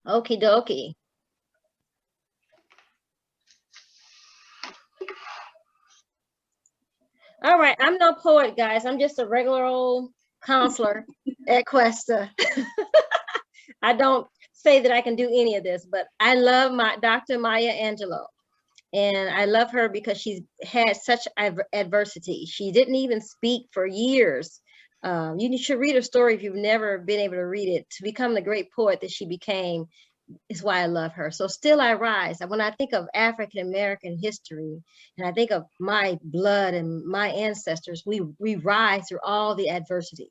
Okie dokie. All right, I'm no poet, guys. I'm just a regular old counselor at Cuesta. I don't say that I can do any of this, but I love my Dr. Maya Angelou. And I love her because she's had such adversity. She didn't even speak for years. You should read her story if you've never been able to read it. To become the great poet that she became is why I love her. So Still I Rise. When I think of African American history and I think of my blood and my ancestors, we rise through all the adversities.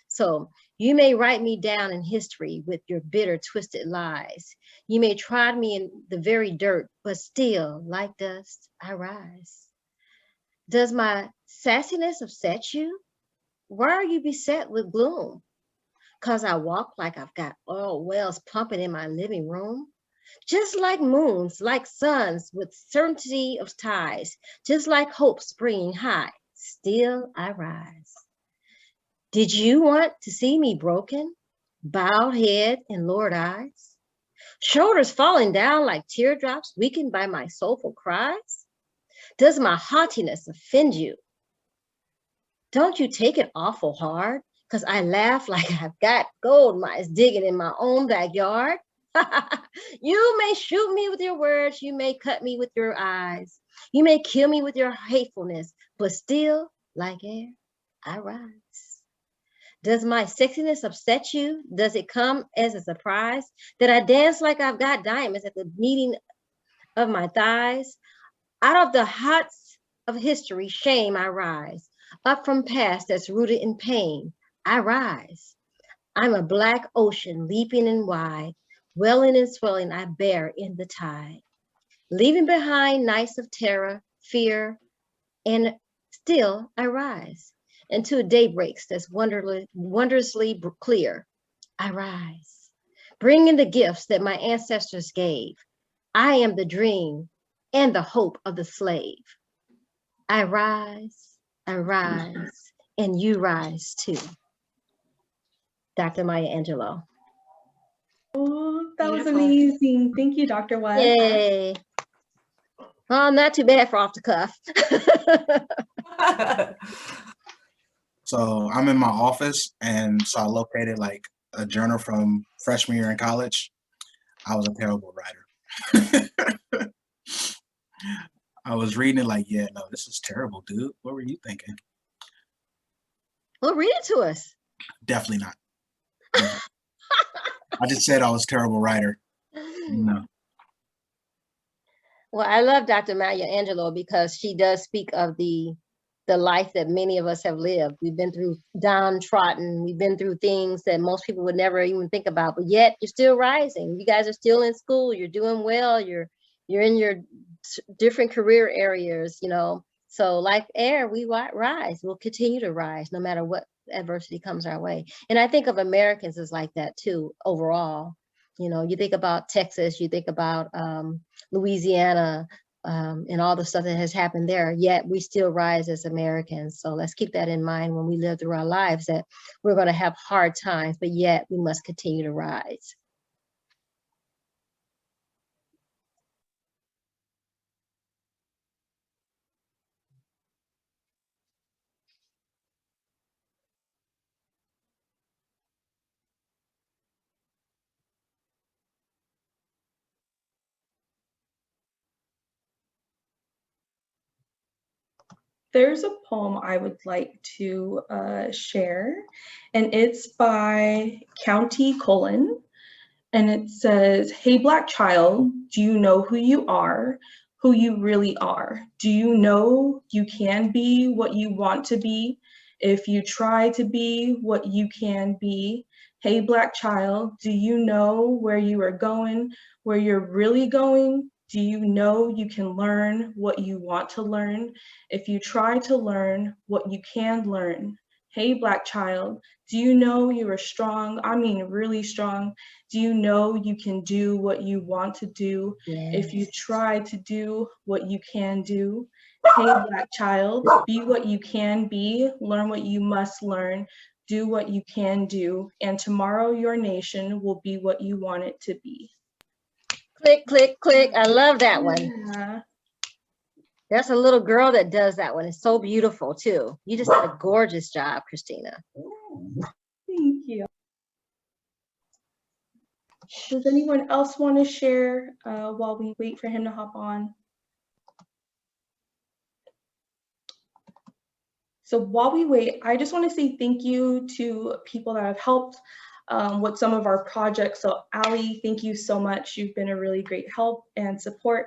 So you may write me down in history with your bitter, twisted lies. You may trod me in the very dirt, but still, like dust, I rise. Does my sassiness upset you? Why are you beset with gloom? 'Cause I walk like I've got oil wells pumping in my living room? Just like moons, like suns with certainty of ties, just like hope springing high, still I rise. Did you want to see me broken, bowed head and lowered eyes? Shoulders falling down like teardrops, weakened by my soulful cries? Does my haughtiness offend you? Don't you take it awful hard? 'Cause I laugh like I've got gold mines digging in my own backyard? You may shoot me with your words, you may cut me with your eyes, you may kill me with your hatefulness, but still, like air, I rise. Does my sexiness upset you? Does it come as a surprise that I dance like I've got diamonds at the meeting of my thighs? Out of the huts of history, shame, I rise. Up from past that's rooted in pain, I rise. I'm a black ocean leaping and wide, welling and swelling, I bear in the tide. Leaving behind nights of terror, fear, and still I rise. Until day breaks that's wondrously clear, I rise. Bringing the gifts that my ancestors gave. I am the dream and the hope of the slave. I rise, and you rise too. Dr. Maya Angelou. Oh, that was amazing. Thank you, Dr. West. Yay. Oh, not too bad for off the cuff. So I'm in my office, and so I located like a journal from freshman year in college. I was a terrible writer. I was reading it like, yeah, no, this is terrible, dude. What were you thinking? Well, read it to us. Definitely not. I just said I was a terrible writer. No. Well, I love Dr. Maya Angelou because she does speak of the life that many of us have lived. We've been through downtrodden. We've been through things that most people would never even think about, but yet you're still rising. You guys are still in school. You're doing well. You're in your different career areas, you know. So like air, we rise. We'll continue to rise no matter what adversity comes our way. And I think of Americans as like that too, overall. You know, you think about Texas, you think about Louisiana, and all the stuff that has happened there, yet we still rise as Americans. So let's keep that in mind when we live through our lives, that we're going to have hard times, but yet we must continue to rise. There's a poem I would like to share, and it's by County Cullen. And it says, "Hey, Black child, do you know who you are, who you really are? Do you know you can be what you want to be if you try to be what you can be? Hey, Black child, do you know where you are going, where you're really going? Do you know you can learn what you want to learn if you try to learn what you can learn? Hey, Black child, do you know you are strong? I mean, really strong. Do you know you can do what you want to do if you try to do what you can do? Hey, Black child, be what you can be, learn what you must learn. do what you can do, and tomorrow your nation will be what you want it to be. Click, click, click. I love that one. Yeah. There's a little girl that does that one. It's so beautiful too. You just did a gorgeous job, Christina. Thank you. Does anyone else want to share while we wait for him to hop on? So while we wait, I just want to say thank you to people that have helped with some of our projects. So Allie, thank you so much. You've been a really great help and support.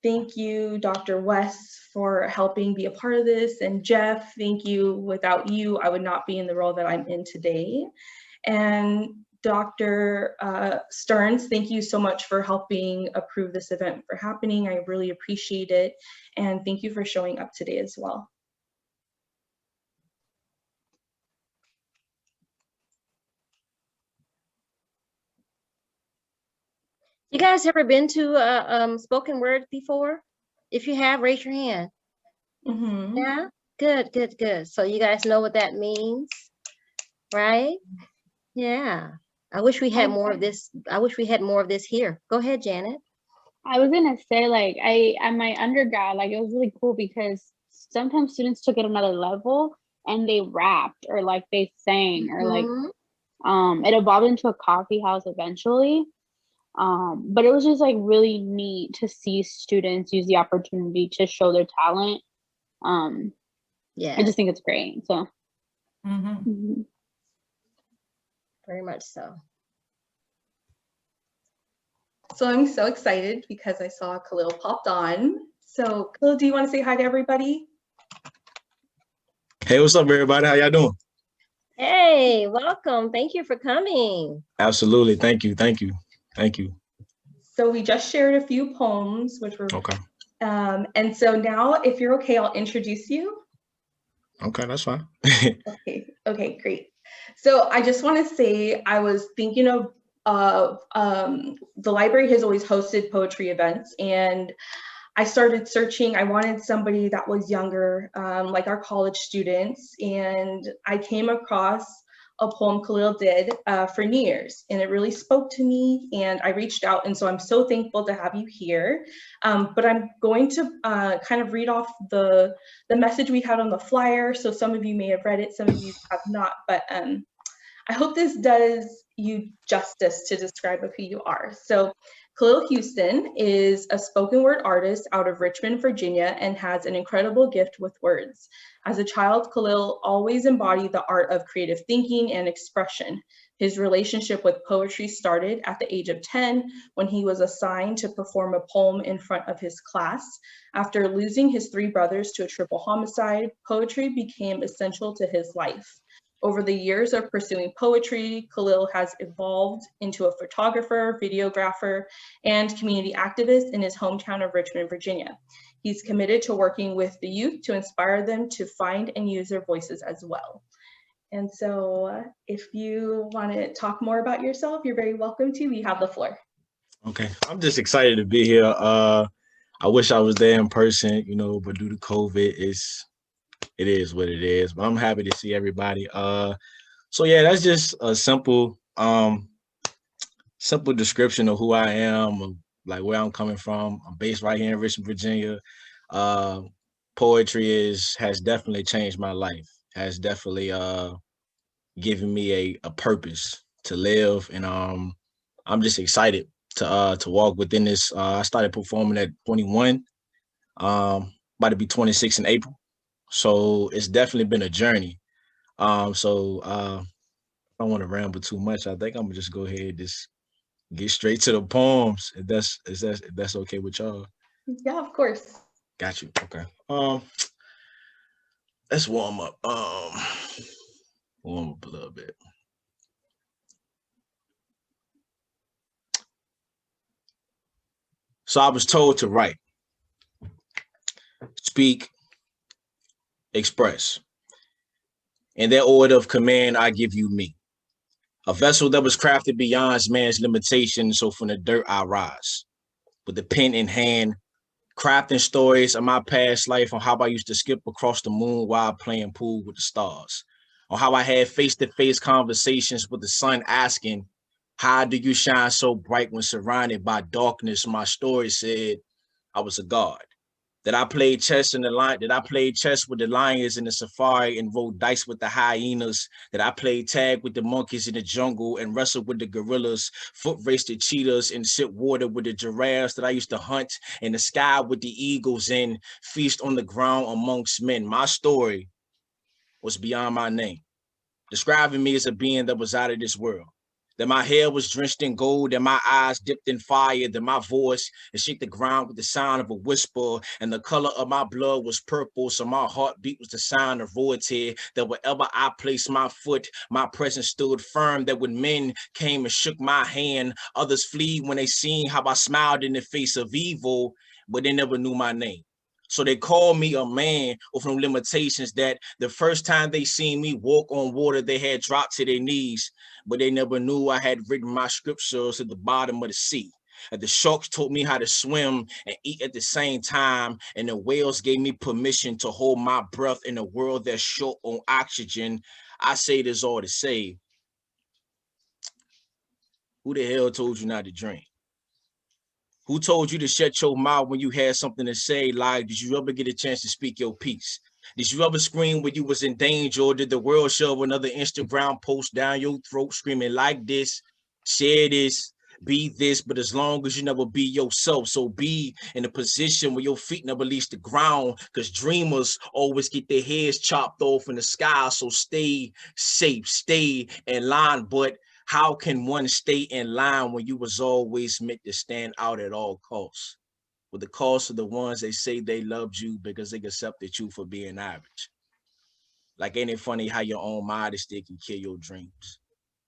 Thank you, Dr. West, for helping be a part of this. And Jeff, thank you. Without you, I would not be in the role that I'm in today. And Dr. Stearns, thank you so much for helping approve this event for happening. I really appreciate it. And thank you for showing up today as well. You guys ever been to a spoken word before? If you have, raise your hand. Mm-hmm. Yeah, good, good, good. So you guys know what that means, right? Yeah. I wish we had more of this. I wish we had more of this here. Go ahead, Janet. I was gonna say, like, at my undergrad, like, it was really cool because sometimes students took it another level and they rapped or like they sang or like it evolved into a coffee house eventually. But it was just like really neat to see students use the opportunity to show their talent. Yeah, I just think it's great. So very much so. So I'm so excited because I saw Khalil popped on. So Khalil, do you want to say hi to everybody? Hey, what's up, everybody? How y'all doing? Hey, welcome. Thank you for coming. Absolutely. Thank you. Thank you. Thank you. So we just shared a few poems, which were okay. And so now, if you're okay, I'll introduce you. Okay, that's fine. Okay, great. So I just want to say I was thinking of the library has always hosted poetry events, and I started searching. I wanted somebody that was younger, like our college students, and I came across a poem Khalil did for New Year's, and it really spoke to me, and I reached out, and so I'm so thankful to have you here. But I'm going to kind of read off the message we had on the flyer, so some of you may have read it, some of you have not, but I hope this does you justice to describe of who you are. So Khalil Houston is a spoken word artist out of Richmond, Virginia, and has an incredible gift with words. As a child, Khalil always embodied the art of creative thinking and expression. His relationship with poetry started at the age of 10 when he was assigned to perform a poem in front of his class. After losing his 3 brothers to a triple homicide, poetry became essential to his life. Over the years of pursuing poetry, Khalil has evolved into a photographer, videographer, and community activist in his hometown of Richmond, Virginia. He's committed to working with the youth to inspire them to find and use their voices as well. And so if you want to talk more about yourself, you're very welcome to. You have the floor. Okay, I'm just excited to be here. I wish I was there in person, you know, but due to COVID, it is what it is, but I'm happy to see everybody. So yeah, that's just a simple description of who I am, of like where I'm coming from. I'm based right here in Richmond, Virginia. Poetry has definitely changed my life, has definitely given me a purpose to live, and I'm just excited to walk within this. I started performing at 21, about to be 26 in April. So it's definitely been a journey. So I don't want to ramble too much. I think I'm gonna just go ahead and just get straight to the poems. If that's okay with y'all. Yeah, of course. Got you. Okay. Let's warm up. Warm up a little bit. So I was told to write, speak, express. In that order of command, I give you me. A vessel that was crafted beyond man's limitations, so from the dirt I rise. With the pen in hand, crafting stories of my past life on how I used to skip across the moon while playing pool with the stars. or how I had face-to-face conversations with the sun asking, how do you shine so bright when surrounded by darkness? My story said I was a god. That I played chess in the line, that I played chess with the lions in the safari and rolled dice with the hyenas, that I played tag with the monkeys in the jungle and wrestled with the gorillas, foot raced the cheetahs and sip water with the giraffes, that I used to hunt in the sky with the eagles and feast on the ground amongst men. My story was beyond my name, describing me as a being that was out of this world. That my hair was drenched in gold, that my eyes dipped in fire, that my voice had shook the ground with the sound of a whisper, and the color of my blood was purple, so my heartbeat was the sound of royalty, that wherever I placed my foot, my presence stood firm, that when men came and shook my hand, others flee when they seen how I smiled in the face of evil, but they never knew my name. So they called me a man with no limitations, that the first time they seen me walk on water, they had dropped to their knees, but they never knew I had written my scriptures at the bottom of the sea. And the sharks taught me how to swim and eat at the same time, and the whales gave me permission to hold my breath in a world that's short on oxygen. I say this all to say, who the hell told you not to drink? Who told you to shut your mouth when you had something to say? Like, did you ever get a chance to speak your piece? Did you ever scream when you was in danger, or did the world shove another Instagram post down your throat screaming like this, share this, be this, but as long as you never be yourself, so be in a position where your feet never leaves the ground, because dreamers always get their heads chopped off in the sky, so stay safe, stay in line, but how can one stay in line when you was always meant to stand out at all costs? With the cost of the ones they say they loved you because they accepted you for being average. Like, ain't it funny how your own modesty can kill your dreams?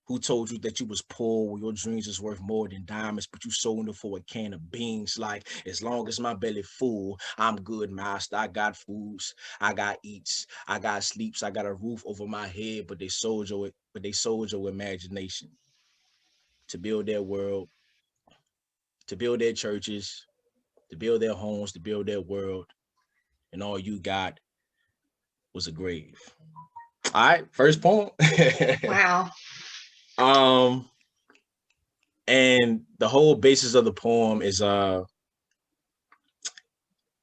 Who told you that you was poor when your dreams is worth more than diamonds, but you sold them for a can of beans? Like, as long as my belly full, I'm good, master. I got foods, I got eats, I got sleeps, I got a roof over my head, but they sold your imagination to build their world, to build their churches, to build their homes, to build their world, and all you got was a grave. All right, first poem. Wow. And the whole basis of the poem is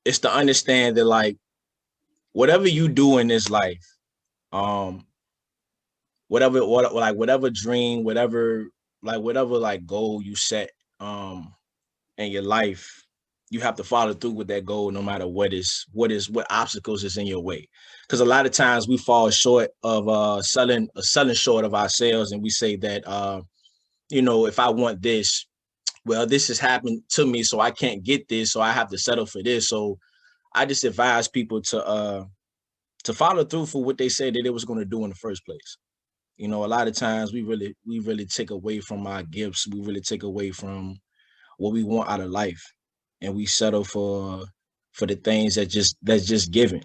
it's to understand that, like, whatever you do in this life, whatever dream, whatever goal you set in your life, you have to follow through with that goal no matter what obstacles is in your way. Because a lot of times we fall short of selling short of ourselves, and we say that if I want this, well, this has happened to me, so I can't get this, so I have to settle for this. So I just advise people to follow through for what they said that they was going to do in the first place. A lot of times we really take away from our gifts. We really take away from what we want out of life, and we settle for the things that's just given,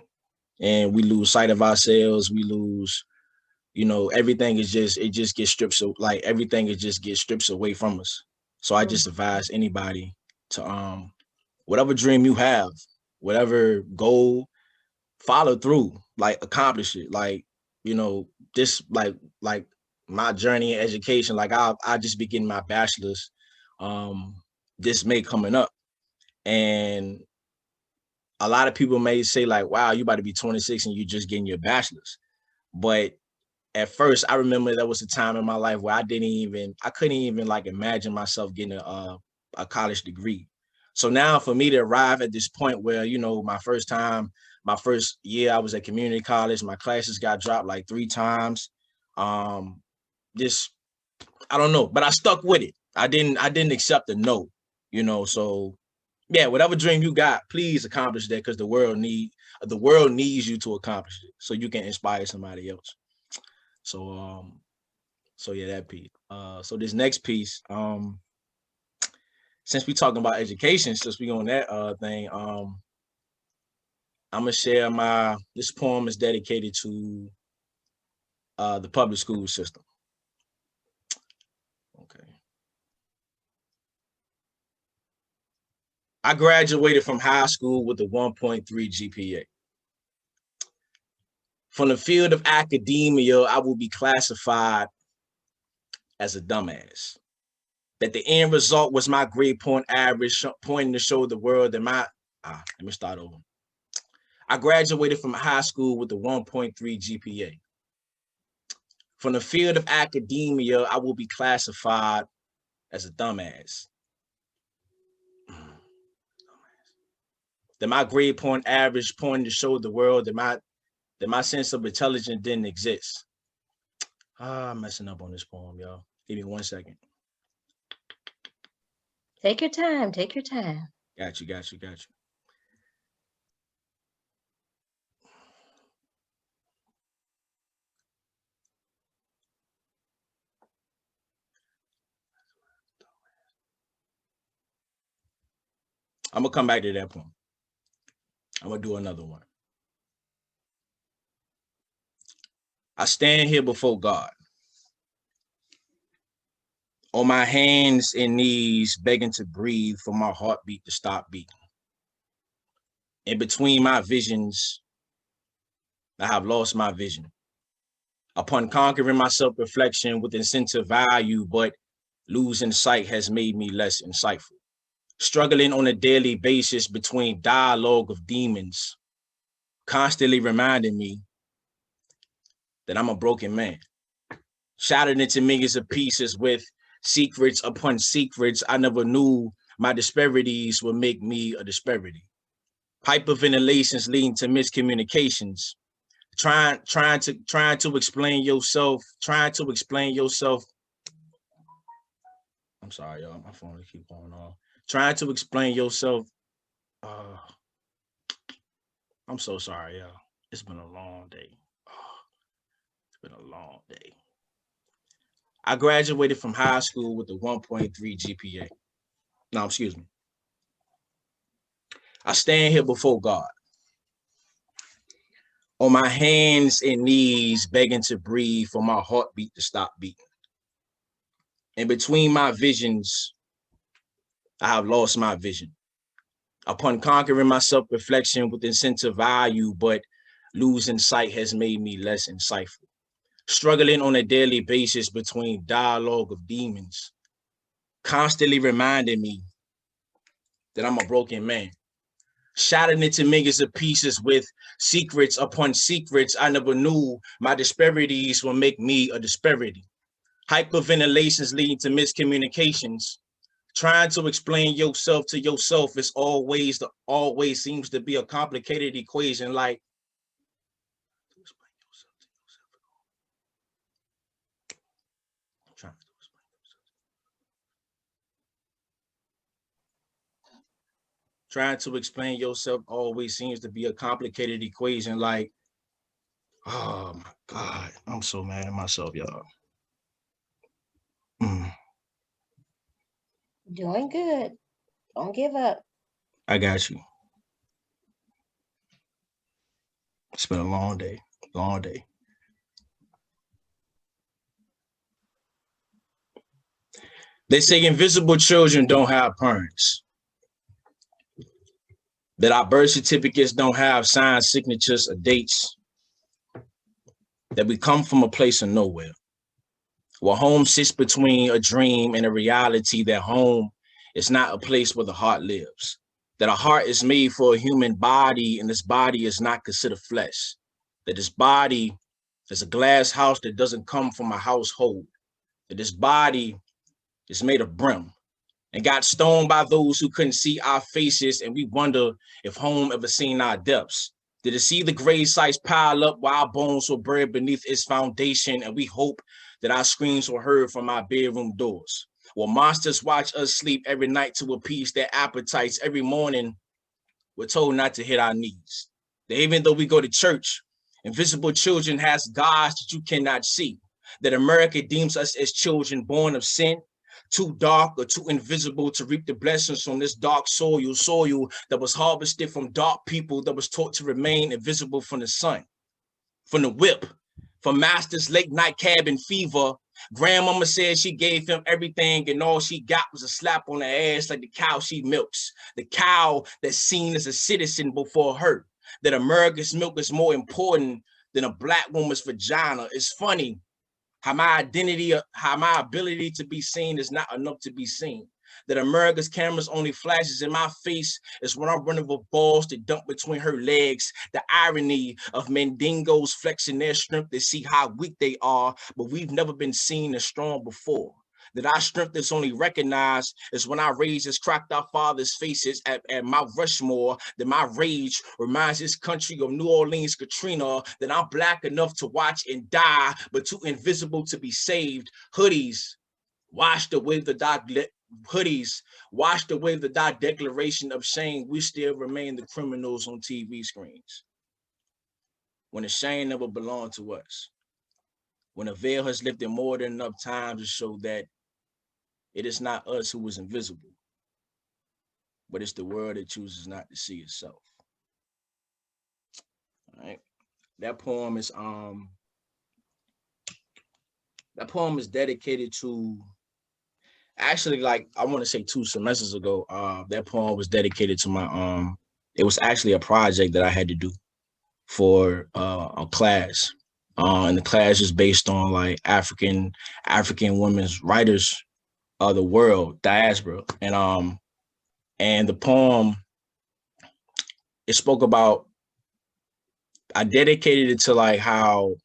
and we lose sight of ourselves. We lose, everything is just, it just gets stripped. So like everything is just gets stripped away from us. So I just advise anybody to whatever dream you have, whatever goal, follow through, like accomplish it. Like, this like my journey in education, like I just be getting my bachelor's this May coming up. And a lot of people may say like, wow, you about to be 26 and you just getting your bachelor's. But at first, I remember there was a time in my life where I couldn't even like imagine myself getting a college degree. So now for me to arrive at this point where, my first year I was at community college, my classes got dropped like 3 times. Just, I don't know, but I stuck with it. I didn't accept a no, so yeah, whatever dream you got, please accomplish that, because the world needs you to accomplish it so you can inspire somebody else. So yeah, that piece. So this next piece, since we talking about education, since we on that thing, I'm gonna share this poem is dedicated to the public school system. Okay. I graduated from high school with a 1.3 GPA. From the field of academia, I will be classified as a dumbass. That the end result was my grade point average, pointing to show the world that let me start over. I graduated from high school with a 1.3 GPA. From the field of academia, I will be classified as a dumbass. That my grade point average pointing to show the world that my sense of intelligence didn't exist. I'm messing up on this poem, y'all. Give me 1 second. Take your time. Take your time. Got you. I'm gonna come back to that point. I'm gonna do another one. I stand here before God, on my hands and knees, begging to breathe for my heartbeat to stop beating. In between my visions, I have lost my vision. Upon conquering my self-reflection with incentive value, but losing sight has made me less insightful. Struggling on a daily basis between dialogue of demons, constantly reminding me that I'm a broken man. Shattered into millions of pieces with secrets upon secrets. I never knew my disparities would make me a disparity. Hyperventilations leading to miscommunications. Trying to explain yourself. I'm sorry, y'all. My phone will keep going off. Trying to explain yourself. I'm so sorry, y'all. It's been a long day. It's been a long day. I graduated from high school with a 1.3 GPA. No, excuse me. I stand here before God, on my hands and knees, begging to breathe for my heartbeat to stop beating. In between my visions, I have lost my vision. Upon conquering my self-reflection with incentive value, but losing sight has made me less insightful. Struggling on a daily basis between dialogue of demons, constantly reminding me that I'm a broken man. Shattered into millions of pieces with secrets upon secrets. I never knew my disparities will make me a disparity. Hyperventilations leading to miscommunications. Trying to explain yourself to yourself is always seems to be a complicated equation. Like, trying to explain yourself always seems to be a complicated equation. Like, oh my God, I'm so mad at myself, y'all. Doing good. Don't give up. I got you. It's been a long day, long day. They say invisible children don't have parents. That our birth certificates don't have signed signatures or dates. That we come from a place of nowhere. Where home sits between a dream and a reality, that home is not a place where the heart lives. That a heart is made for a human body, and this body is not considered flesh. That this body is a glass house that doesn't come from a household. That this body is made of brim and got stoned by those who couldn't see our faces, and we wonder if home ever seen our depths. Did it see the grave sites pile up while our bones were buried beneath its foundation, and we hope that our screams were heard from our bedroom doors? While monsters watch us sleep every night to appease their appetites, every morning we're told not to hit our knees. That even though we go to church, invisible children has gods that you cannot see. That America deems us as children born of sin, too dark or too invisible to reap the blessings from this dark soil that was harvested from dark people, that was taught to remain invisible from the sun, from the whip, from master's late night cabin fever. Grandmama said she gave him everything, and all she got was a slap on the ass like the cow she milks, the cow that's seen as a citizen before her. That America's milk is more important than a Black woman's vagina. It's funny how my ability to be seen is not enough to be seen. That America's cameras only flashes in my face is when I'm running with balls that dump between her legs. The irony of Mandingos flexing their strength to see how weak they are, but we've never been seen as strong before. That our strength is only recognized is when I raise his cracked out fathers' faces at Mount Rushmore. That my rage reminds this country of New Orleans Katrina. That I'm Black enough to watch and die, but too invisible to be saved. Hoodies washed away the declaration of shame. We still remain the criminals on TV screens. When the shame never belonged to us. When a veil has lifted more than enough time to show that it is not us who is invisible, but it's the world that chooses not to see itself. All right. That poem is dedicated to, actually, like, I want to say 2 semesters ago, that poem was dedicated to my, it was actually a project that I had to do for a class. And the class is based on like African women's writers of the world, diaspora. And the poem, it spoke about, I dedicated it to like how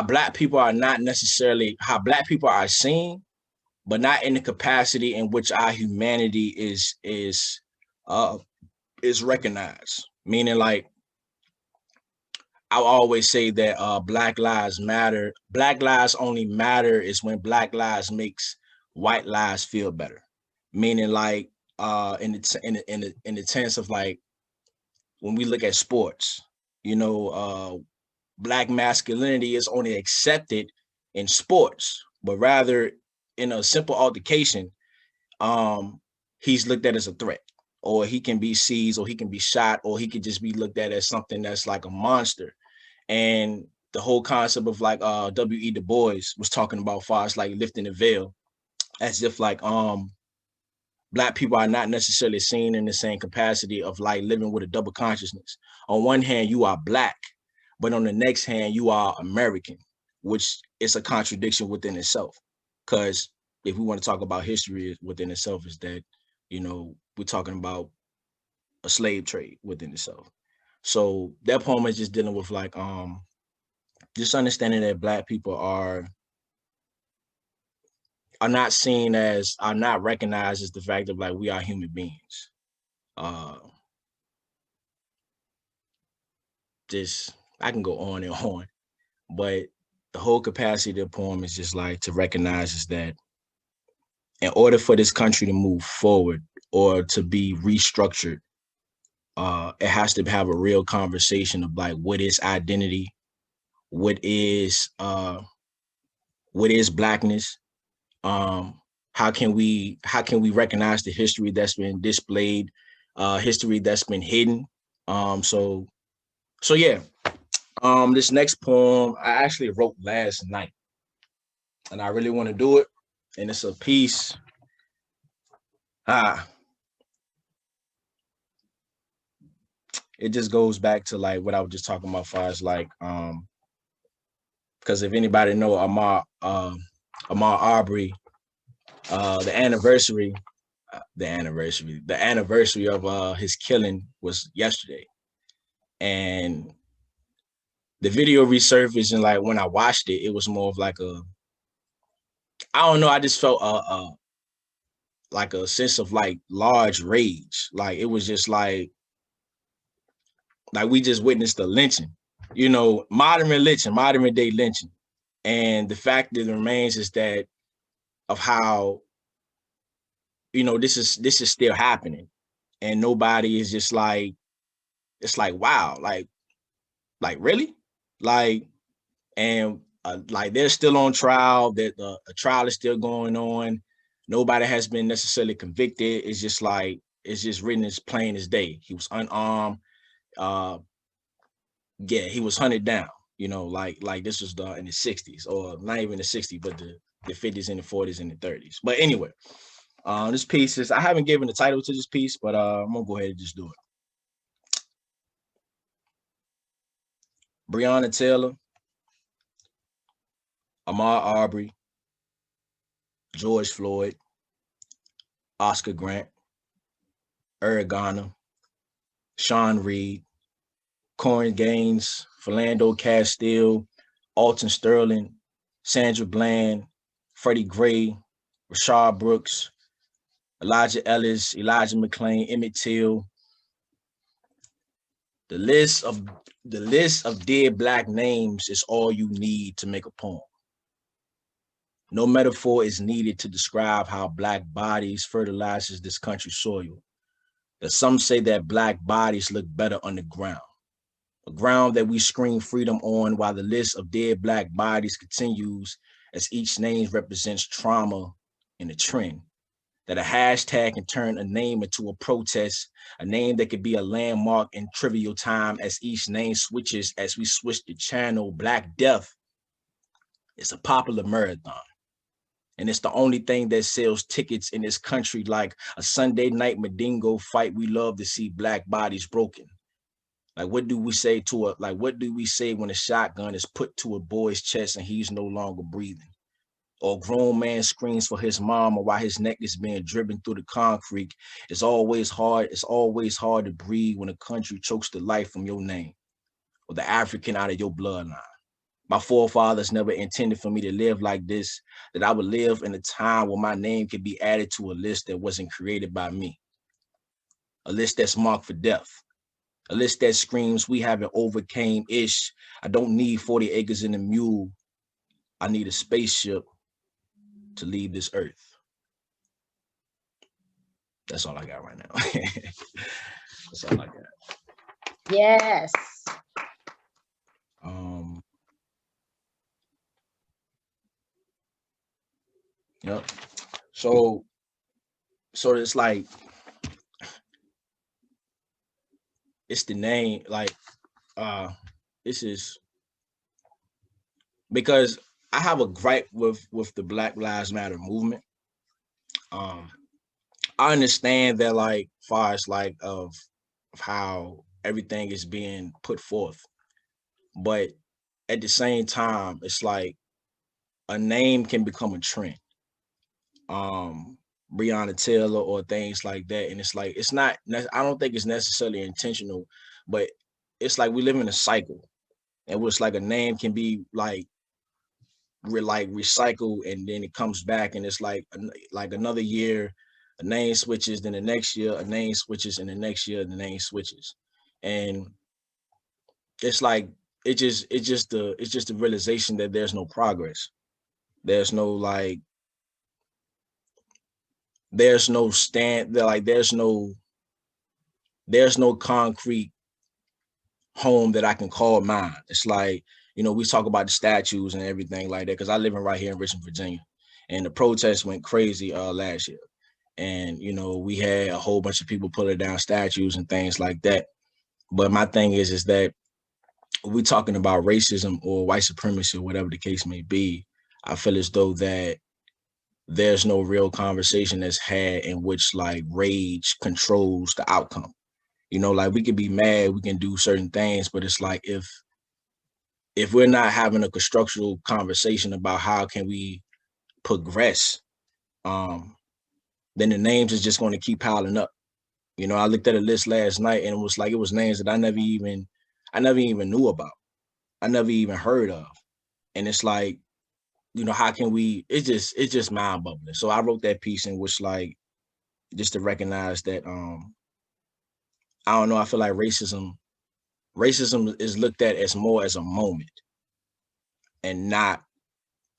Black people are not necessarily, how Black people are seen, but not in the capacity in which our humanity is recognized. Meaning, like, I always say that Black lives matter. Black lives only matter is when Black lives makes white lives feel better. Meaning, like, in the sense of like, when we look at sports, you know, Black masculinity is only accepted in sports, but rather in a simple altercation, he's looked at as a threat, or he can be seized, or he can be shot, or he could just be looked at as something that's like a monster. And the whole concept of like W.E. Du Bois was talking about, far as like lifting the veil, as if like Black people are not necessarily seen in the same capacity of like living with a double consciousness. On one hand, you are Black, but on the next hand, you are American, which is a contradiction within itself. Because if we want to talk about history within itself, is that, you know, we're talking about a slave trade within itself. So that poem is just dealing with like just understanding that Black people are not seen as, are not recognized as the fact of like, we are human beings. Just, I can go on and on, but the whole capacity of the poem is just like to recognize is that in order for this country to move forward or to be restructured, it has to have a real conversation of like, what is identity? What is Blackness? How can we recognize the history that's been displayed, history that's been hidden? So yeah. This next poem I actually wrote last night, and I really want to do it. And it's a piece. It just goes back to like what I was just talking about, as far as like, because if anybody know Ahmaud Arbery, the anniversary of his killing was yesterday, and the video resurfaced, and like when I watched it, it was more of like I don't know, I just felt like a sense of like large rage. Like it was just like we just witnessed a lynching, you know, modern day lynching. And the fact that remains is that of how, you know, this is still happening, and nobody is just like, it's like, wow, like really, like, and like they're still on trial, that a trial is still going on. Nobody has been necessarily convicted. It's just like, it's just written as plain as day. He was unarmed. Yeah, he was hunted down, you know, like this was in the 60s, or not even the 60s, but the 50s and the 40s and the 30s. But anyway, this piece is, I haven't given the title to this piece, but I'm gonna go ahead and just do it. Breonna Taylor, Ahmaud Arbery, George Floyd, Oscar Grant, Eric Garner, Sean Reed, Corey Gaines, Philando Castile, Alton Sterling, Sandra Bland, Freddie Gray, Rashard Brooks, Elijah Ellis, Elijah McClain, Emmett Till. The list of dead Black names is all you need to make a poem. No metaphor is needed to describe how Black bodies fertilizes this country's soil. That some say that Black bodies look better underground, a ground that we scream freedom on, while the list of dead Black bodies continues as each name represents trauma and a trend. That a hashtag can turn a name into a protest, a name that could be a landmark in trivial time as each name switches, as we switch the channel. Black Death is a popular marathon. And it's the only thing that sells tickets in this country, like a Sunday night Mandingo fight. We love to see Black bodies broken. Like, what do we say when a shotgun is put to a boy's chest and he's no longer breathing? Or a grown man screams for his mom, or while his neck is being driven through the concrete. It's always hard to breathe when a country chokes the life from your name, or the African out of your bloodline. My forefathers never intended for me to live like this, that I would live in a time where my name could be added to a list that wasn't created by me. A list that's marked for death. A list that screams, we haven't overcame ish. I don't need 40 acres and a mule. I need a spaceship to leave this earth. That's all I got right now. That's all I got. Yes. Yep. So it's like, it's the name, like, this is because I have a gripe with the Black Lives Matter movement. I understand that, like, far as like of how everything is being put forth, but at the same time, it's like a name can become a trend. Breonna Taylor or things like that, and it's like, it's not. I don't think it's necessarily intentional, but it's like we live in a cycle, and it's like a name can be like recycled, and then it comes back, and it's like another year, a name switches, then the next year a name switches, and the next year the name switches, and it's like it's just the realization that there's no progress, there's no like. There's no stand there, like there's no concrete home that I can call mine. It's like, we talk about the statues and everything like that, because I live right here in Richmond, Virginia, and the protests went crazy last year. And we had a whole bunch of people pulling down statues and things like that. But my thing is that we're talking about racism or white supremacy or whatever the case may be. I feel as though that there's no real conversation that's had in which like rage controls the outcome. Like we can be mad, we can do certain things, but it's like if we're not having a constructural conversation about how can we progress, then the names is just going to keep piling up. I looked at a list last night and it was names that I never even knew about. I never even heard of. And it's like, how can we, it's just mind bubbling. So I wrote that piece in which like, just to recognize that, I don't know, I feel like racism is looked at as more as a moment and not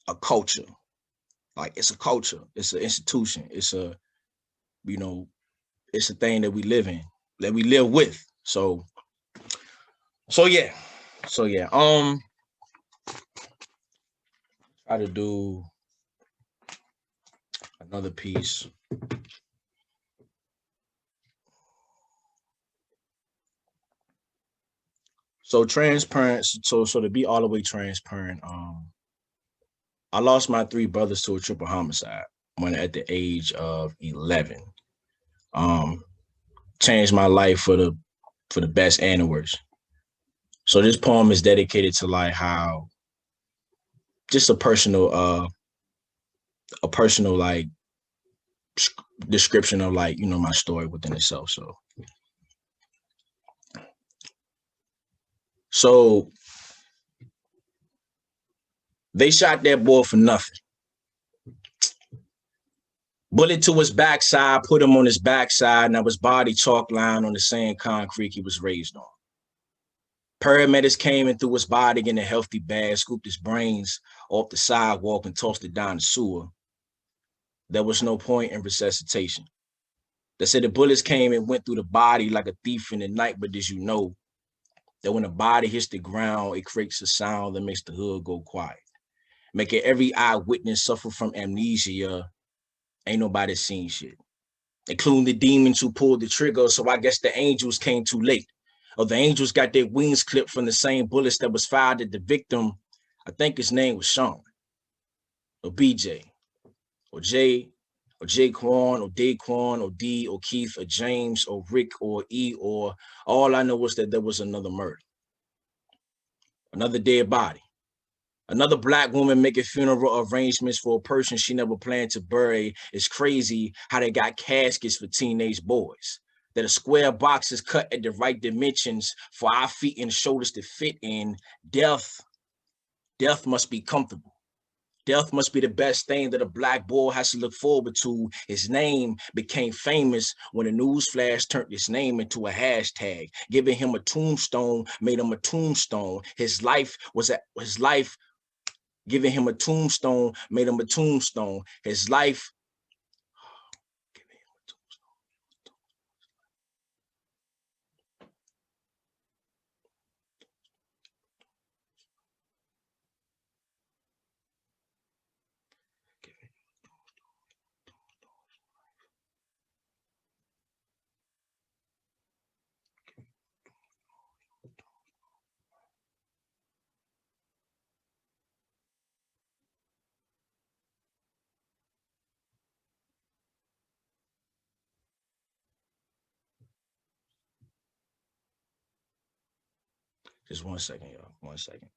a culture. Like it's a culture, it's an institution, it's a thing that we live in, that we live with. So yeah. Try to do another piece. So transparent. So to be all the way transparent, I lost my 3 brothers to a triple homicide when at the age of 11. Changed my life for the best and the worst. So this poem is dedicated to like how just a personal like description of like, you know, my story within itself. So they shot that boy for nothing. Bullet to his backside, put him on his backside, now his body chalk line on the same concrete he was raised on. Paramedics came and threw his body in a healthy bag, scooped his brains off the sidewalk and tossed it down the sewer. There was no point in resuscitation. They said the bullets came and went through the body like a thief in the night, but as you know, that when a body hits the ground, it creates a sound that makes the hood go quiet, making every eyewitness suffer from amnesia. Ain't nobody seen shit, including the demons who pulled the trigger. So I guess the angels came too late. Or the angels got their wings clipped from the same bullets that was fired at the victim. I think his name was Sean, or BJ, or Jay, or Jaquan, or Daquan, or D, or Keith, or James, or Rick, or E, or all I know was that there was another murder, another dead body. Another Black woman making funeral arrangements for a person she never planned to bury. It's crazy how they got caskets for teenage boys, that a square box is cut at the right dimensions for our feet and shoulders to fit in. Death must be comfortable. Death must be the best thing that a Black boy has to look forward to. His name became famous when a news flash turned his name into a hashtag, giving him a tombstone, made him a tombstone. Giving him a tombstone, made him a tombstone. His life, giving him a tombstone. Just 1 second, y'all. 1 second.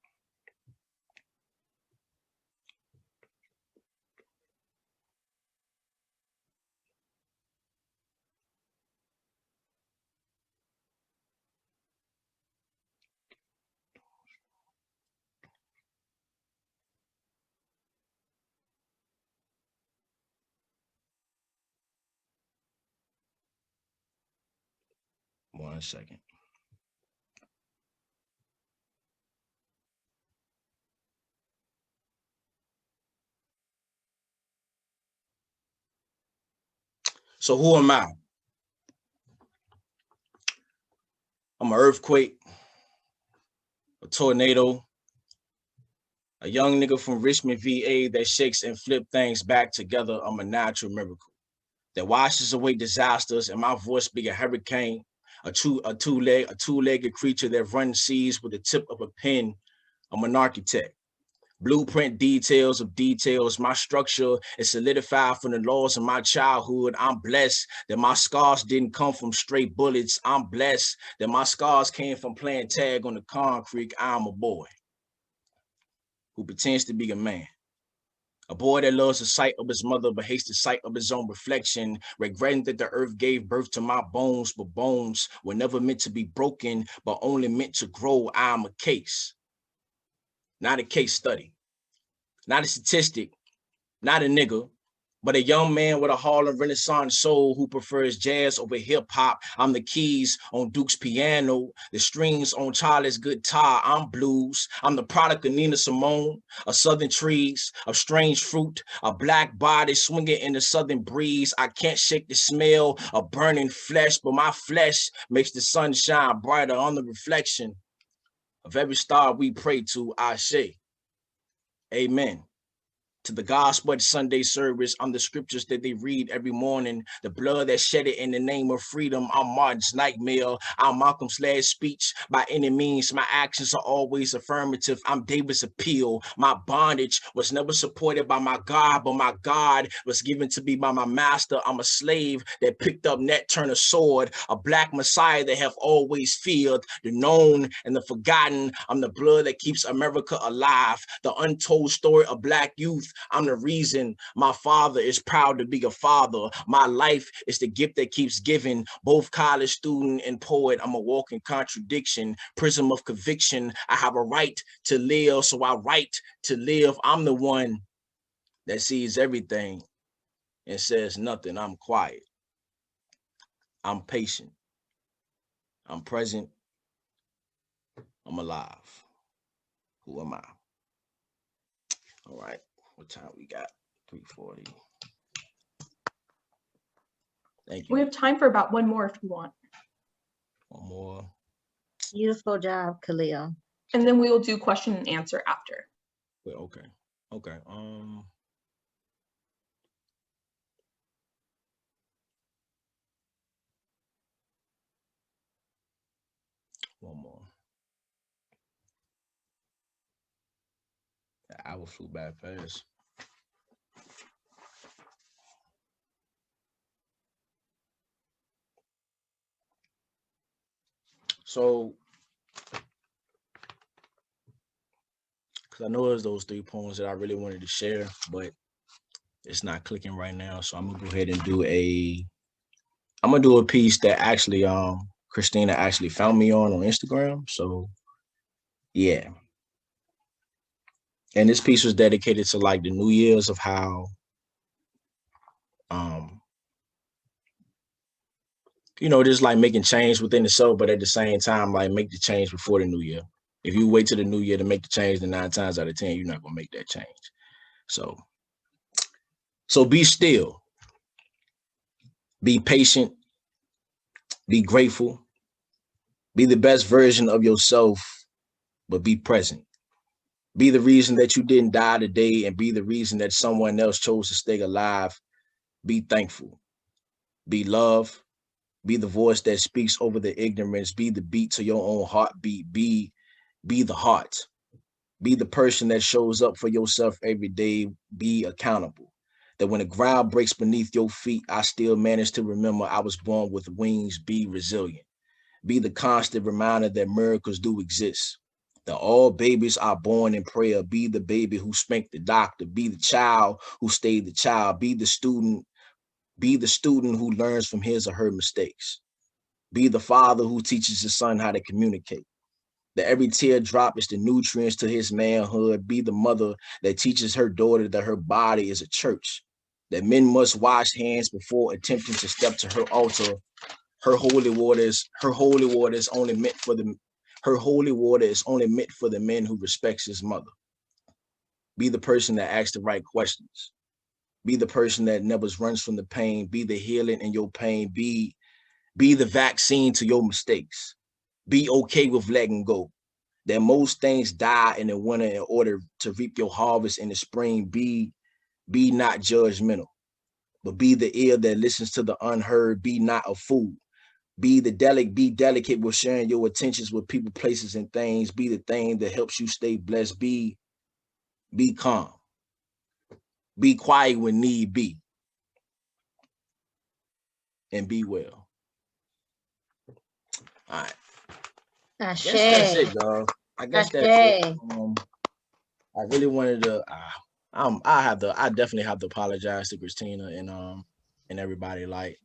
One second. So who am I? I'm an earthquake, a tornado, a young nigga from Richmond, VA that shakes and flip things back together. I'm a natural miracle that washes away disasters, and my voice be a hurricane, a two-legged creature that runs seas with the tip of a pen. I'm an architect. Blueprint details of details. My structure is solidified from the laws of my childhood. I'm blessed that my scars didn't come from stray bullets. I'm blessed that my scars came from playing tag on the concrete. I'm a boy who pretends to be a man. A boy that loves the sight of his mother but hates the sight of his own reflection, regretting that the earth gave birth to my bones, but bones were never meant to be broken, but only meant to grow. I'm a case, not a case study, not a statistic, not a nigga, but a young man with a Harlem Renaissance soul who prefers jazz over hip hop. I'm the keys on Duke's piano, the strings on Charlie's guitar. I'm blues. I'm the product of Nina Simone, of southern trees, of strange fruit, a black body swinging in the southern breeze. I can't shake the smell of burning flesh, but my flesh makes the sun shine brighter on the reflection of every star we pray to. Ashe. Amen. To the gospel at Sunday service, I'm the scriptures that they read every morning. The blood that shed it in the name of freedom. I'm Martin's nightmare. I'm Malcolm's last speech. By any means, my actions are always affirmative. I'm David's appeal. My bondage was never supported by my God, but my God was given to me by my master. I'm a slave that picked up Nat Turner's sword, a black messiah that have always feared, the known and the forgotten. I'm the blood that keeps America alive, the untold story of black youth. I'm the reason my father is proud to be a father. My life is the gift that keeps giving. Both college student and poet, I'm a walking contradiction, prism of conviction. I have a right to live, so I write to live. I'm the one that sees everything and says nothing. I'm quiet. I'm patient. I'm present. I'm alive. Who am I? All right. What time we got? 3:40. Thank you. We have time for about one more if you want. One more. Beautiful job, Khalil. And then we will do question and answer after. Well, okay. Okay. One more. The hour flew by fast. So, because I know there's those 3 poems that I really wanted to share, but it's not clicking right now. So I'm gonna go ahead and do a piece that actually Christina actually found me on Instagram. So yeah. And this piece was dedicated to like the New Year's of how just like making change within the self, but at the same time, like make the change before the new year. If you wait till the new year to make the change, then 9 times out of 10, you're not gonna make that change. So be still, be patient, be grateful, be the best version of yourself, but be present. Be the reason that you didn't die today and be the reason that someone else chose to stay alive. Be thankful, be love, be the voice that speaks over the ignorance, be the beat to your own heartbeat, be the heart, be the person that shows up for yourself every day, be accountable. That when the ground breaks beneath your feet, I still manage to remember I was born with wings. Be resilient. Be the constant reminder that miracles do exist. That all babies are born in prayer. Be the baby who spanked the doctor. Be the child who stayed the child. Be the student who learns from his or her mistakes. Be the father who teaches his son how to communicate. That every teardrop is the nutrients to his manhood. Be the mother that teaches her daughter that her body is a church. That men must wash hands before attempting to step to her altar. Her holy water is only meant for the men who respects his mother. Be the person that asks the right questions. Be the person that never runs from the pain. Be the healing in your pain. Be the vaccine to your mistakes. Be okay with letting go. That most things die in the winter in order to reap your harvest in the spring. Be not judgmental, but be the ear that listens to the unheard. Be not a fool. Be delicate with sharing your attentions with people, places, and things. Be the thing that helps you stay blessed. Be calm. Be quiet when need be. And be well. All right. Ashe. That's it, dog. I guess that's it. I really wanted to. I definitely have to apologize to Christina and everybody. Like,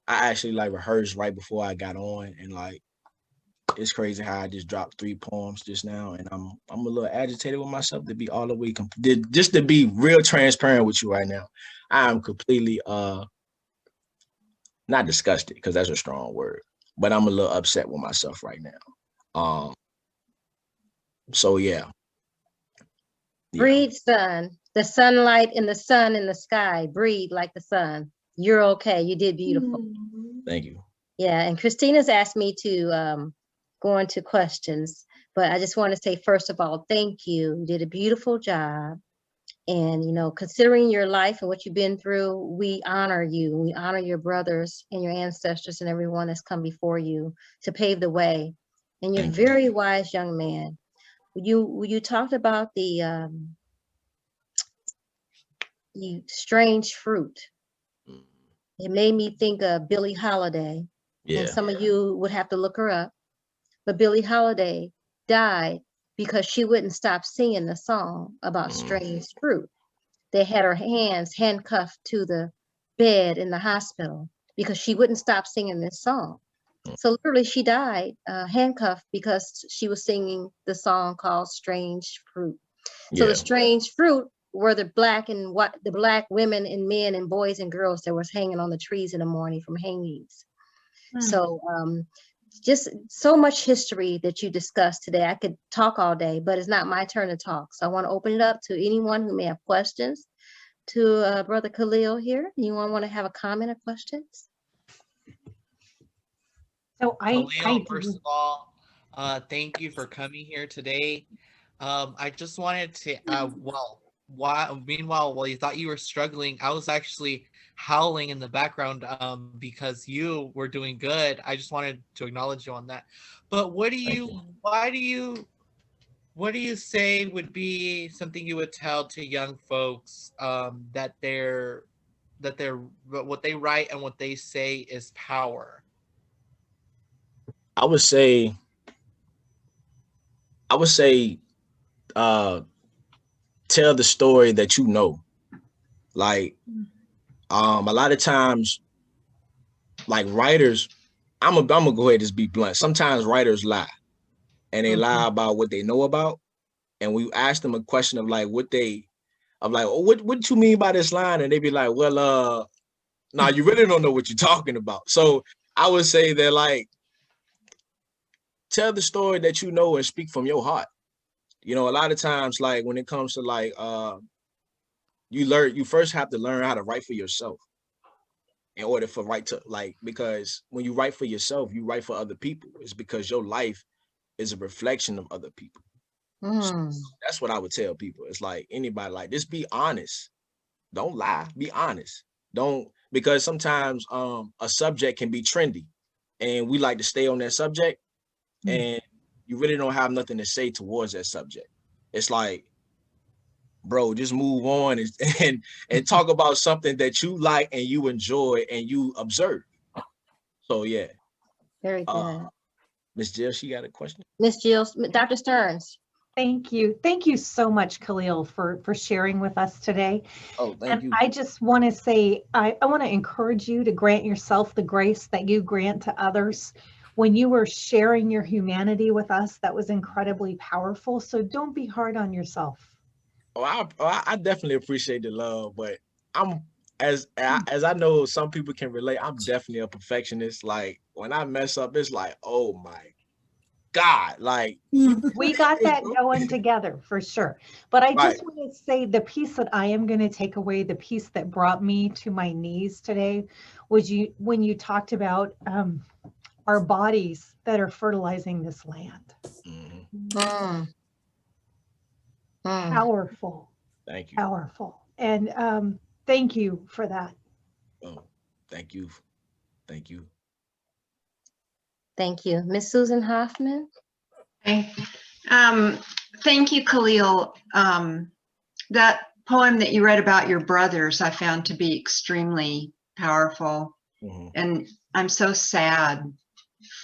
I actually like rehearsed right before I got on, and like, it's crazy how I just dropped 3 poems just now, and I'm a little agitated with myself to be all the way just to be real transparent with you right now. I am completely not disgusted because that's a strong word, but I'm a little upset with myself right now. So yeah. Breathe, sun. The sunlight and the sun in the sky. Breathe like the sun. You're okay. You did beautiful. Thank you. Yeah, and Christina's asked me to go into questions, but I just want to say, first of all, thank you. You did a beautiful job. And, you know, considering your life and what you've been through, we honor you. We honor your brothers and your ancestors and everyone that's come before you to pave the way. And you're a very wise young man. You talked about the strange fruit. It made me think of Billie Holiday. Yeah. And some of you would have to look her up. But Billie Holiday died because she wouldn't stop singing the song about strange fruit. They had her hands handcuffed to the bed in the hospital because she wouldn't stop singing this song. So literally she died handcuffed because she was singing the song called Strange Fruit. So the strange fruit were the black women and men and boys and girls that was hanging on the trees in the morning from hangings. So just so much history that you discussed today. I could talk all day, but it's not my turn to talk. So I want to open it up to anyone who may have questions to Brother Khalil here. Anyone want to have a comment or questions? So Khalil, first of all, thank you for coming here today. I just wanted to, while you thought you were struggling, I was actually howling in the background because you were doing good. I just wanted to acknowledge you on that. But what do you say would be something you would tell to young folks that what they write and what they say is power? I would say tell the story that you know. Like a lot of times, like writers, I'm gonna go ahead and just be blunt. Sometimes writers lie, and they lie about what they know about. And we ask them a question of like what you mean by this line? And they be like, well, nah, you really don't know what you're talking about. So I would say that like tell the story that you know and speak from your heart. You know, a lot of times, like when it comes to like you first have to learn how to write for yourself in order for because when you write for yourself, you write for other people. It's because your life is a reflection of other people. So that's what I would tell people. It's like anybody, like, just be honest. Don't lie. Be honest. Because sometimes a subject can be trendy and we like to stay on that subject and you really don't have nothing to say towards that subject. It's like, bro, just move on and talk about something that you like and you enjoy and you observe. So yeah. Very good. Miss Jill, she got a question? Miss Jill, Dr. Stearns. Thank you. Thank you so much, Khalil, for sharing with us today. Oh, thank you. I just want to say, I want to encourage you to grant yourself the grace that you grant to others. When you were sharing your humanity with us, that was incredibly powerful. So don't be hard on yourself. Oh, I definitely appreciate the love, but as I know some people can relate, I'm definitely a perfectionist. Like when I mess up, it's like, oh my God, like we got that going together for sure. But I just want to say the piece that I am going to take away, the piece that brought me to my knees today was when you talked about our bodies that are fertilizing this land. Powerful. Thank you. Powerful. And thank you for that. Oh, thank you. Thank you. Thank you. Miss Susan Hoffman. Okay. Thank you, Khalil. That poem that you read about your brothers, I found to be extremely powerful. And I'm so sad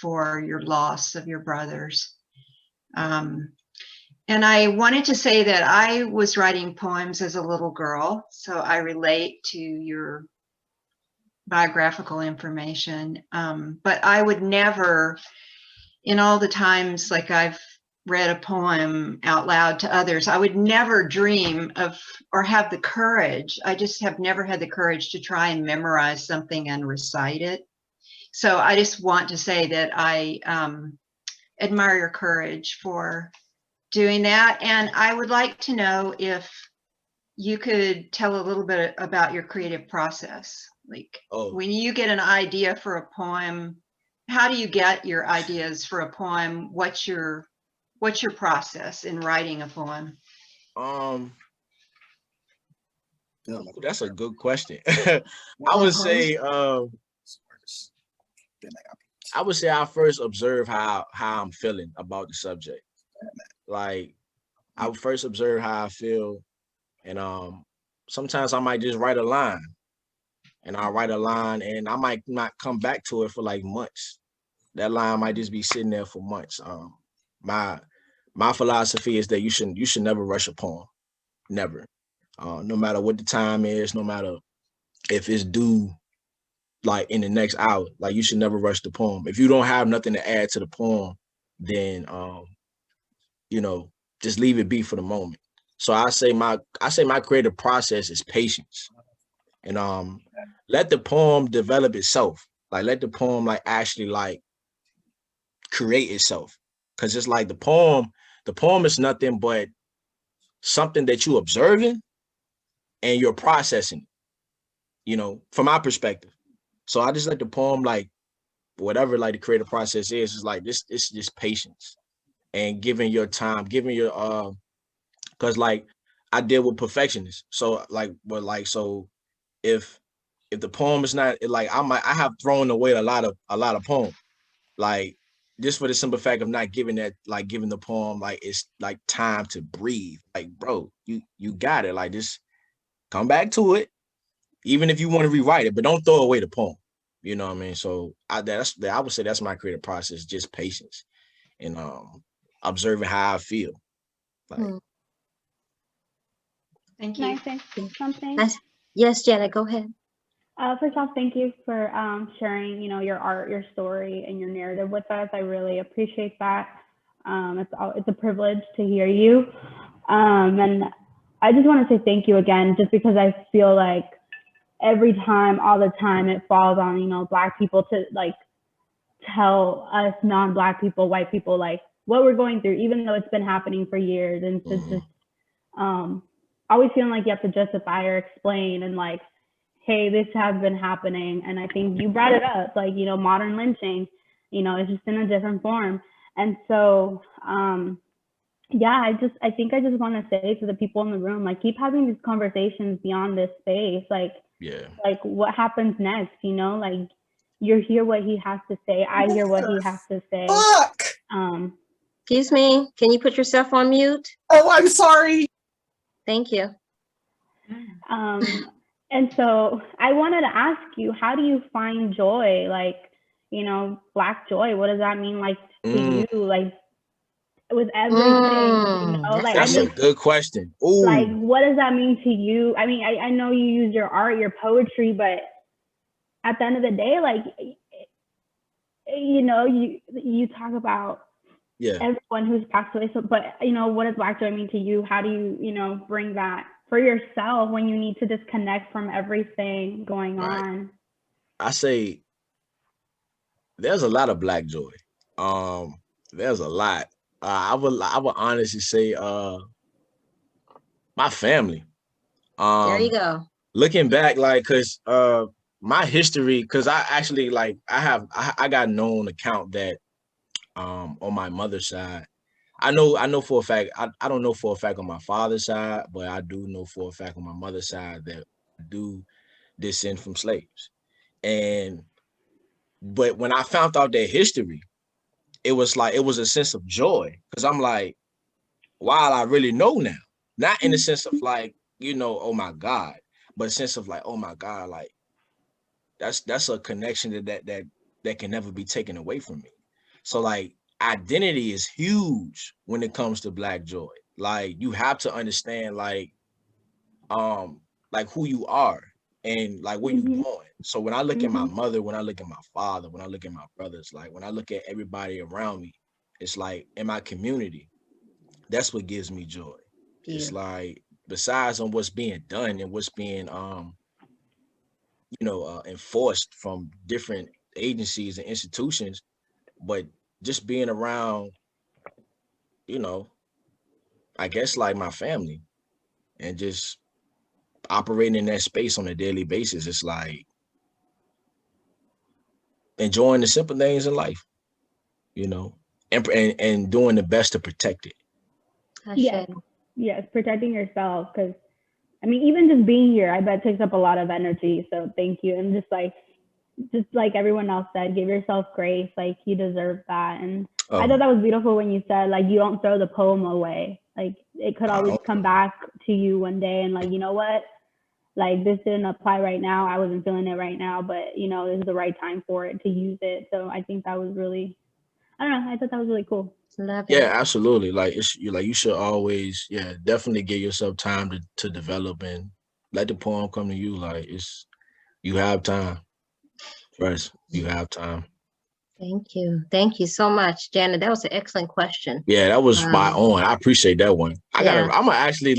for your loss of your brothers. And I wanted to say that I was writing poems as a little girl, so I relate to your biographical information. But I would never, in all the times like I've read a poem out loud to others, I would never dream of or have the courage. I just have never had the courage to try and memorize something and recite it. So I just want to say that I admire your courage for doing that. And I would like to know if you could tell a little bit about your creative process. Like when you get an idea for a poem, how do you get your ideas for a poem? What's your process in writing a poem? That's a good question. I would say I first observe how I'm feeling about the subject. Like I would first observe how I feel, and sometimes I might just write a line, and I'll write a line, and I might not come back to it for like months. That line might just be sitting there for months. My philosophy is that you should never rush a poem, never. No matter what the time is, no matter if it's due like in the next hour, like you should never rush the poem. If you don't have nothing to add to the poem, then just leave it be for the moment. So I say my creative process is patience, and let the poem develop itself. Like let the poem like actually like create itself, because it's like the poem is nothing but something that you observing and you're processing, from my perspective. So I just let the poem, like whatever like the creative process is like this, it's just patience and giving your time, giving your because like I deal with perfectionists. So so if the poem is not like I have thrown away a lot of poems, like just for the simple fact of not giving the poem like it's like time to breathe. Like, bro, you got it. Like just come back to it, even if you want to rewrite it, but don't throw away the poem. You know what I mean? So I would say that's my creative process, just patience and observing how I feel. Like, Thank Can you. I say something? Yes, Janet, go ahead. First off, thank you for sharing, your art, your story, and your narrative with us. I really appreciate that. It's a privilege to hear you. And I just want to say thank you again, just because I feel like every time, all the time, it falls on, Black people to like tell us non-Black people, white people, like what we're going through, even though it's been happening for years. And to just always feeling like you have to justify or explain and like, hey, this has been happening. And I think you brought it up, like, modern lynching, it's just in a different form. And so, yeah, I think I just want to say to the people in the room, like, keep having these conversations beyond this space. Like, yeah, like what happens next, like you hear what he has to say. I hear what he has to say. Fuck. Excuse me, can you put yourself on mute? Oh, I'm sorry. Thank you. And so I wanted to ask you, how do you find joy? Like, Black joy, what does that mean like to you? Like with everything, like that's a good question. Ooh. Like, what does that mean to you? I mean, I know you use your art, your poetry, but at the end of the day, like, you talk about everyone who's passed away. So, but what does Black joy mean to you? How do you, bring that for yourself when you need to disconnect from everything going on? I say there's a lot of Black joy. There's a lot. I would honestly say my family. There you go. Looking back, like, cause my history, cause I actually like I got known account that on my mother's side. I know for a fact, I don't know for a fact on my father's side, but I do know for a fact on my mother's side that I do descend from slaves. But when I found out their history, it was a sense of joy, because I'm like, wow, I really know now. Not in the sense of like, oh my God, but a sense of like, oh my God, like that's a connection that can never be taken away from me. So like identity is huge when it comes to Black joy. Like you have to understand like who you are and like where you're going. So when I look at my mother, when I look at my father, when I look at my brothers, like when I look at everybody around me, it's like in my community, that's what gives me joy. Yeah. It's like besides on what's being done and what's being enforced from different agencies and institutions, but just being around, I guess like my family and just operating in that space on a daily basis. It's like enjoying the simple things in life, and doing the best to protect it. Yes, protecting yourself, because I mean, even just being here, I bet takes up a lot of energy. So thank you. And just like everyone else said, give yourself grace. Like you deserve that. And I thought that was beautiful when you said like you don't throw the poem away. Like it could always come back to you one day and like, you know what? Like this didn't apply right now. I wasn't feeling it right now, but you know, this is the right time for it to use it. So I think that was really, I don't know, I thought that was really cool. Love it. Yeah, absolutely. Like you should always, definitely give yourself time to develop and let the poem come to you. Like you have time. First, you have time. Thank you. Thank you so much, Janet. That was an excellent question. Yeah, that was spot on. I appreciate that one. I'm gonna actually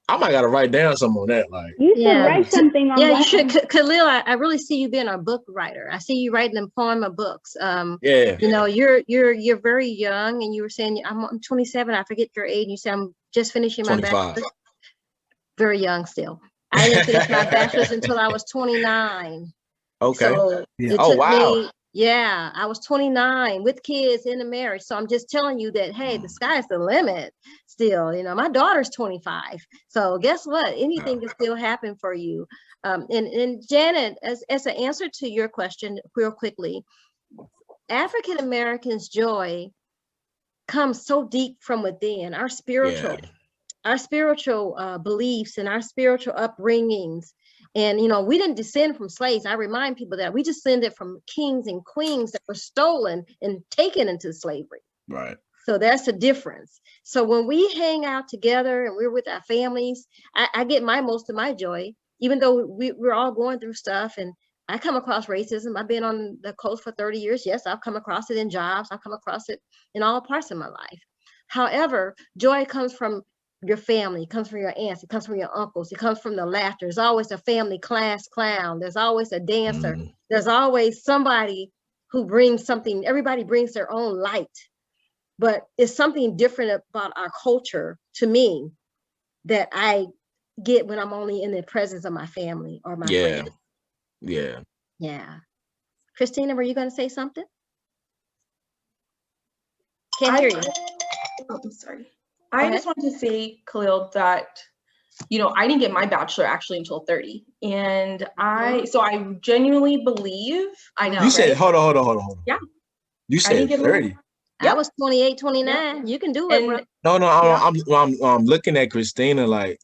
I might gotta write down some on that. Like you should write something on that. Yeah, you should. Khalil, I really see you being a book writer. I see you writing a poem of books. You know, you're very young, and you were saying I'm 27. I forget your age. You said I'm just finishing my 25. bachelor's. Very young still. I didn't finish my bachelor's until I was 29. Okay. So it took me. Yeah, I was 29 with kids in a marriage. So I'm just telling you that, hey, the sky's the limit still. You know, my daughter's 25. So guess what? Anything can still happen for you. And Janet, as an answer to your question real quickly, African Americans' joy comes so deep from within. Our spiritual beliefs and our spiritual upbringings. And, you know, we didn't descend from slaves. I remind people that we descended from kings and queens that were stolen and taken into slavery. Right. So that's the difference. So when we hang out together and we're with our families, I get most of my joy, even though we're all going through stuff. And I come across racism. I've been on the coast for 30 years. Yes, I've come across it in jobs. I've come across it in all parts of my life. However, joy comes from your family, it comes from your aunts, it comes from your uncles, it comes from the laughter. There's always a family class clown. There's always a dancer. There's always somebody who brings something. Everybody brings their own light, but it's something different about our culture to me that I get when I'm only in the presence of my family or my friends. Yeah. Christina, were you going to say something? Can't hear you. Oh, I'm sorry. I just wanted to say, Khalil, that, you know, I didn't get my bachelor actually until 30. And I genuinely believe, I know. You said, hold on. Yeah. You said 30. I was 28, 29. Yeah. You can do it, bro. No, I'm looking at Christina like,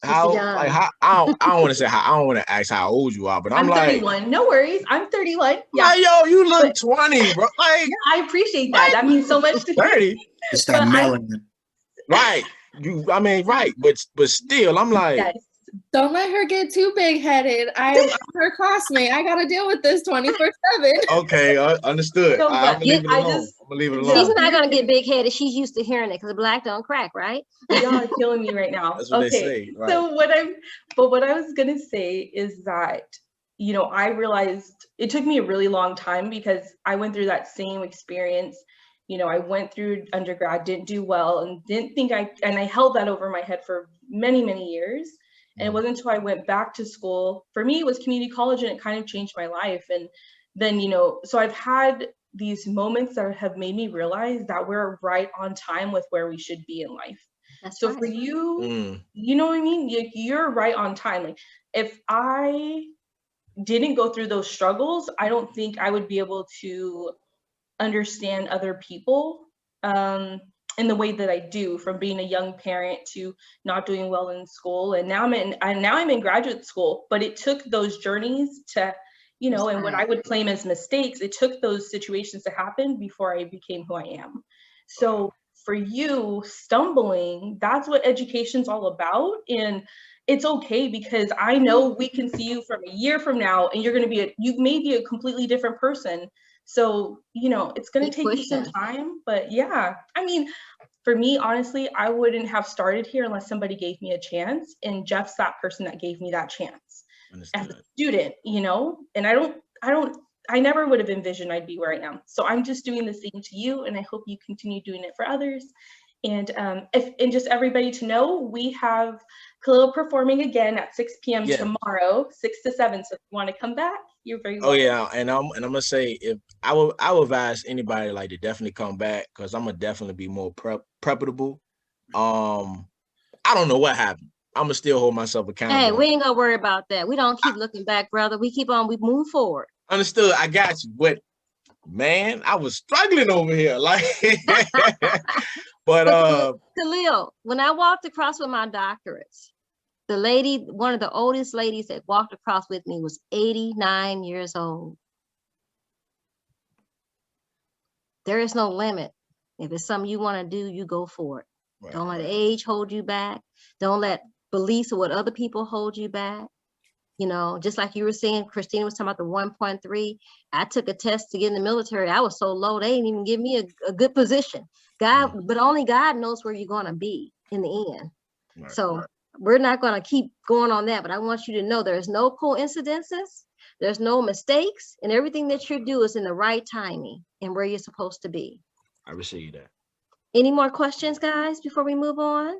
how, like, how, I don't want to say how, I don't want to ask how old you are, but I'm like 31. No worries. I'm 31. Yeah. Like, yo, you look 20, bro. Like, I appreciate that. That means so much to 30. It's that melanin. Right. Right. But still, I'm like, don't let her get too big headed. I'm her classmate. I gotta deal with this 24/7. Okay, understood. I'm gonna leave it alone. She's not gonna get big headed. She's used to hearing it because the black don't crack, right? Y'all are killing me right now. That's what they say. Right. So what I was gonna say is that, you know, I realized it took me a really long time because I went through that same experience. You know, I went through undergrad, didn't do well, and didn't think I held that over my head for many, many years. And it wasn't until I went back to school. For me, it was community college, and it kind of changed my life. And then, you know, so I've had these moments that have made me realize that we're right on time with where we should be in life. That's so right. For you, you know what I mean? You're right on time. Like, if I didn't go through those struggles, I don't think I would be able to understand other people in the way that I do, from being a young parent to not doing well in school. And now I'm in graduate school, but it took those journeys to, you know, and what I would claim as mistakes, it took those situations to happen before I became who I am. So for you, stumbling, that's what education's all about. And it's okay, because I know we can see you from a year from now, and you're going to be you may be a completely different person. So, you know, it's going to take you some time, but yeah, I mean, for me, honestly, I wouldn't have started here unless somebody gave me a chance, and Jeff's that person that gave me that chance. Understood. As a student, you know, and I never would have envisioned I'd be where I am. So I'm just doing the same to you, and I hope you continue doing it for others. And and just everybody to know, we have Khalil performing again at 6 p.m. tomorrow, 6 to 7. So if you want to come back, you're very welcome. Oh yeah, and I'm gonna say, if I would advise anybody like to definitely come back, because I'm gonna definitely be more preputable. I don't know what happened. I'm gonna still hold myself accountable. Hey, we ain't gonna worry about that. We don't keep looking back, brother. We move forward. Understood. I got you. But man, I was struggling over here. Like, but Khalil, when I walked across with my doctorates, the lady, one of the oldest ladies that walked across with me was 89 years old. There is no limit. If it's something you want to do, you go for it. Right. Don't let age hold you back. Don't let beliefs or what other people hold you back. You know, just like you were saying, Christina was talking about the 1.3. I took a test to get in the military. I was so low, they didn't even give me a good position. God, but only God knows where you're going to be in the end. Right. So we're not going to keep going on that, but I want you to know there's no coincidences. There's no mistakes, and everything that you do is in the right timing and where you're supposed to be. I receive that. Any more questions, guys, before we move on?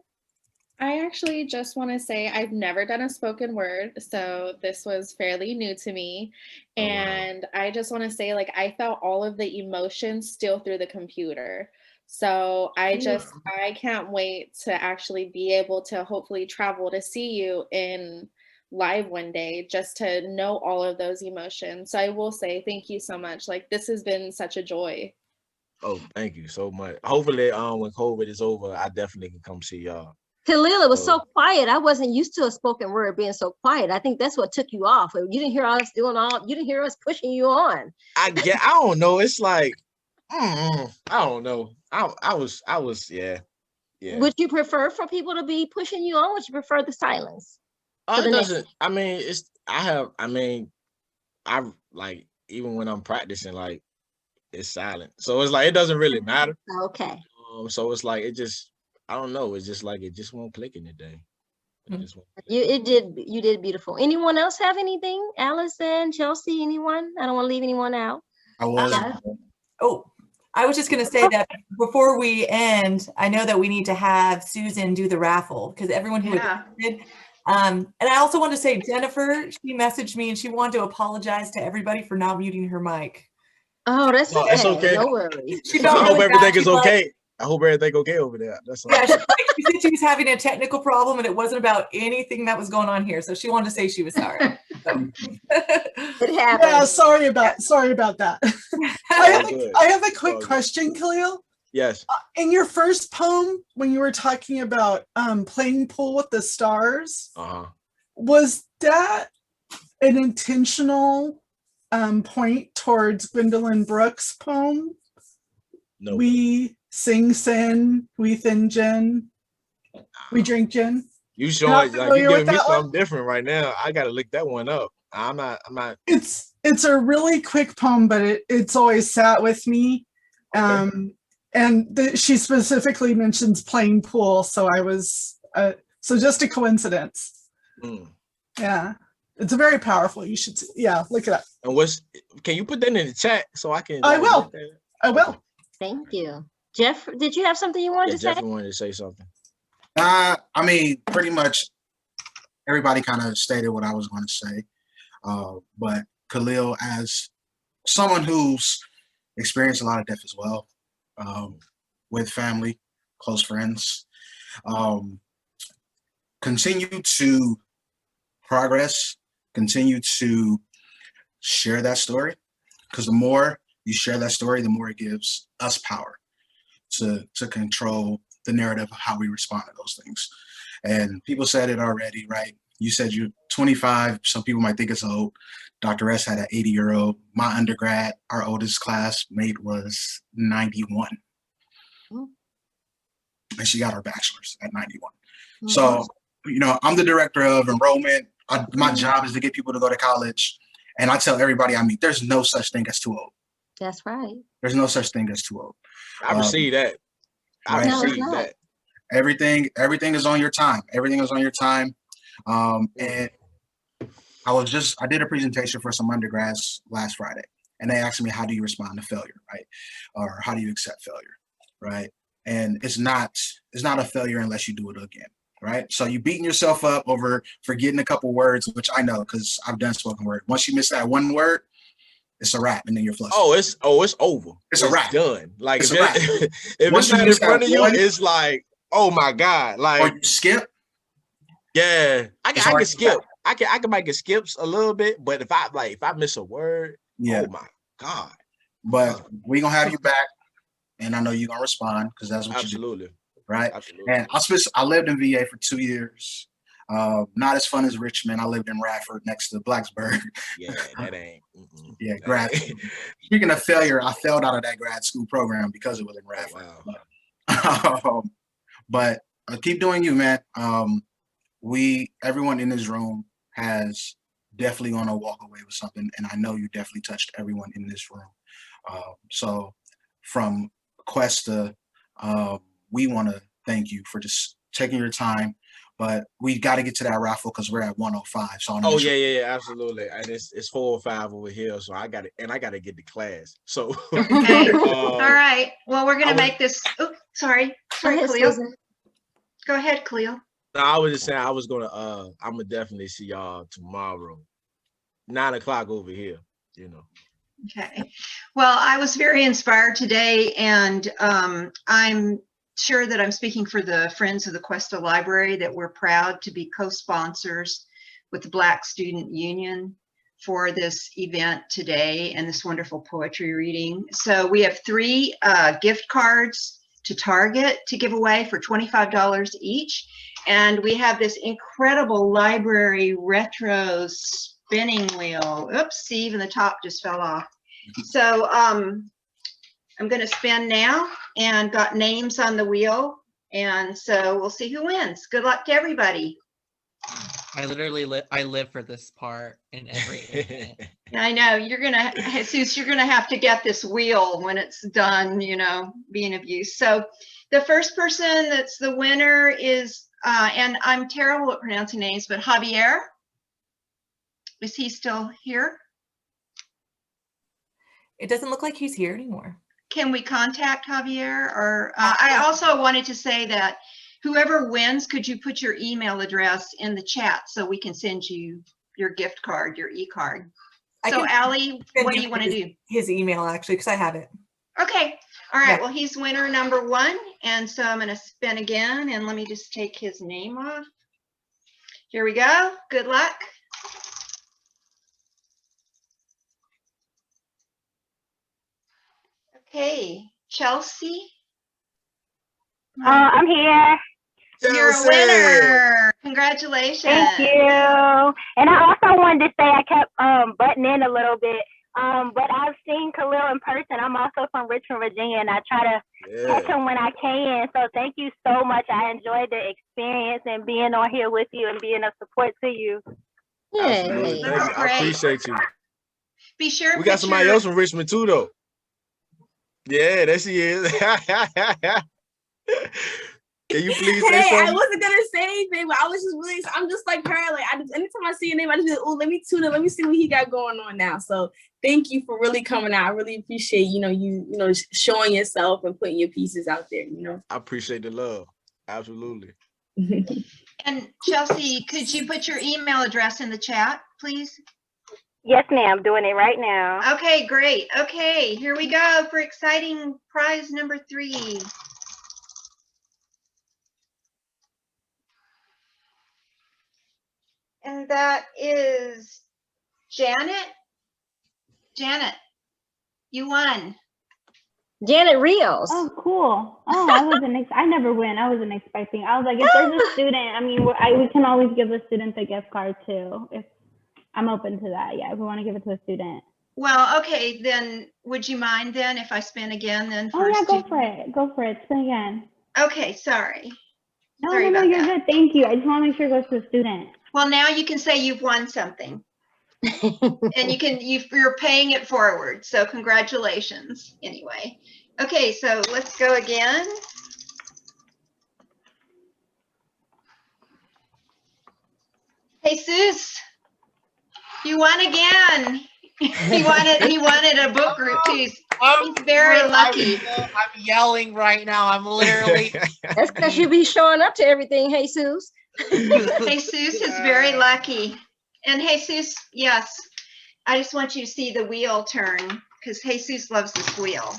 I actually just want to say I've never done a spoken word, so this was fairly new to me. And I just want to say, like, I felt all of the emotions still through the computer. So I can't wait to actually be able to hopefully travel to see you in live one day, just to know all of those emotions. So I will say thank you so much. Like, this has been such a joy. Oh, thank you so much. Hopefully, when COVID is over, I definitely can come see y'all. Khalil, it was so quiet. I wasn't used to a spoken word being so quiet. I think that's what took you off. You didn't hear us you didn't hear us pushing you on. I don't know. It's like, I don't know. I was, yeah. Would you prefer for people to be pushing you on? Would you prefer the silence? It doesn't, I mean, I like, even when I'm practicing, like, it's silent. So it's like, it doesn't really matter. Okay. So it's like, I don't know. It's just like, it just won't click in the day. You did beautiful. Anyone else have anything? Allison, Chelsea, anyone? I don't want to leave anyone out. I was just going to say that before we end, I know that we need to have Susan do the raffle because everyone who attended. And I also want to say, Jennifer, she messaged me and she wanted to apologize to everybody for not muting her mic. Oh, that's okay. It's okay. No worries. I hope everything is okay. I hope everything okay over there. That's all. Yeah, she said she was having a technical problem and it wasn't about anything that was going on here. So she wanted to say she was sorry. So. It happened. Yeah, sorry about that. I have a quick question, Khalil. Yes. In your first poem, when you were talking about playing pool with the stars, was that an intentional point towards Gwendolyn Brooks' poem? No. We sing sin, we thin gin, we drink gin. You showing like you giving me something different right now. I gotta look that one up. I'm not. It's a really quick poem, but it's always sat with me. Okay. And she specifically mentions playing pool, so I was so just a coincidence. Yeah, it's very powerful. You should look it up. And can you put that in the chat so I can? I will. Thank you. Jeff, did you have something you wanted to say? Jeff wanted to say something. I mean, pretty much everybody kind of stated what I was going to say. But Khalil, as someone who's experienced a lot of death as well, with family, close friends, continue to progress, continue to share that story, because the more you share that story, the more it gives us power to control the narrative of how we respond to those things. And people said it already, right? You said you're 25. Some people might think it's old. Dr. S had an 80-year-old. My undergrad, our oldest classmate was 91. And she got her bachelor's at 91. So, I'm the director of enrollment. My job is to get people to go to college. And I tell everybody I meet, there's no such thing as too old. That's right. There's no such thing as too old. I receive that. I receive that. Everything is on your time. Everything is on your time. And I did a presentation for some undergrads last Friday, and they asked me, how do you respond to failure, right? Or how do you accept failure, right? And it's not a failure unless you do it again, right? So you beating yourself up over forgetting a couple words, which I know because I've done spoken word. Once you miss that one word, it's a wrap, and then you're flustered. It's over. It's a wrap. Done. Like if it's not in front of you, it's like, oh my God. Like, or you skip, Yeah, I It's can hard to skip. I can make it skips a little bit, but if I miss a word, Yeah. oh my God. But we're gonna have you back, and I know you're gonna respond because that's what Absolutely. you do. Right. Absolutely. And I lived in VA for 2 years. Not as fun as Richmond. I lived in Radford next to Blacksburg. Yeah, that ain't. Yeah, grad school. Speaking of failure, I failed out of that grad school program because it was in Radford. Oh, wow. But keep doing you, man. Everyone in this room has definitely gonna walk away with something, and I know you definitely touched everyone in this room. So from Cuesta, we want to thank you for just taking your time, but we got to get to that raffle because we're at 105. So Oh yeah, absolutely. And it's 4 or 5 over here, so I got to get to class. So okay, all right. Well, we're gonna make this. Oops, sorry, Khalil. Go ahead, Khalil. No, I was just saying I'm gonna definitely see y'all tomorrow, 9 o'clock over here. You know. Okay. Well, I was very inspired today, and I'm sure that I'm speaking for the Friends of the Cuesta Library that we're proud to be co-sponsors with the Black Student Union for this event today and this wonderful poetry reading. So we have 3 gift cards to Target to give away for $25 each. And we have this incredible library retro spinning wheel. Oops, see, even the top just fell off. So I'm going to spin now and got names on the wheel. And so we'll see who wins. Good luck to everybody. I literally live for this part in every event. I know you're going to, Jesus, you're going to have to get this wheel when it's done, you know, being of use. So the first person that's the winner is, and I'm terrible at pronouncing names, but Javier. Is he still here? It doesn't look like he's here anymore. Can we contact Javier? Or I also wanted to say that whoever wins, could you put your email address in the chat so we can send you your gift card, your e-card. So Allie, what do you want to do? His email, actually, because I have it. Okay. All right. Yeah. Well, he's winner number 1. And so I'm going to spin again. And let me just take his name off. Here we go. Good luck. Okay. Chelsea? I'm here. You're a winner. Congratulations. Thank you. And I also wanted to say I kept butting in a little bit. But I've seen Khalil in person. I'm also from Richmond, Virginia, and I try to catch him when I can. So thank you so much. I enjoyed the experience and being on here with you and being of support to you. Yeah, I appreciate you. Be sure we got somebody else from Richmond too, though. Yeah, there she is. Can you please say something? I wasn't gonna say anything, but I was just really, I'm just like her. Like, anytime I see your name, I just be like, oh, let me tune in. Let me see what he got going on now. So thank you for really coming out. I really appreciate, you showing yourself and putting your pieces out there, I appreciate the love. Absolutely. And Chelsea, could you put your email address in the chat, please? Yes, ma'am. Doing it right now. Okay, great. Okay, here we go for exciting prize number 3. And that is Janet. Janet, you won. Janet Rios. Oh, cool. Oh, I never win. I wasn't expecting. I was like, if there's a student, I mean, we can always give a student a gift card too. If I'm open to that. Yeah, if we want to give it to a student. Well, okay, then would you mind then if I spin again then? Oh yeah, go for it. Go for it. Spin again. Okay, sorry. No, you're good. Thank you. I just want to make sure it goes to a student. Well, now you can say you've won something. And you're paying it forward. So congratulations anyway. Okay, so let's go again. Jesus, you won again. He wanted a book group too. He's very lucky. I'm yelling right now. I'm literally. That's because you be showing up to everything, Jesus. Jesus is very lucky. And Jesus, yes, I just want you to see the wheel turn because Jesus loves this wheel.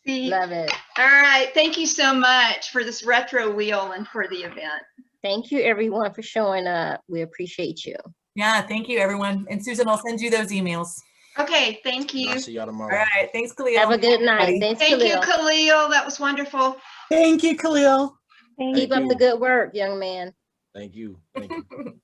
See? Love it. All right. Thank you so much for this retro wheel and for the event. Thank you, everyone, for showing up. We appreciate you. Yeah, thank you, everyone. And Susan, I'll send you those emails. Okay, thank you. I'll see y'all tomorrow. All right, thanks, Khalil. Have a good night. Thanks, Thank you, Khalil. Khalil. That was wonderful. Thank you, Khalil. Keep up the good work, young man. Thank you. Thank you.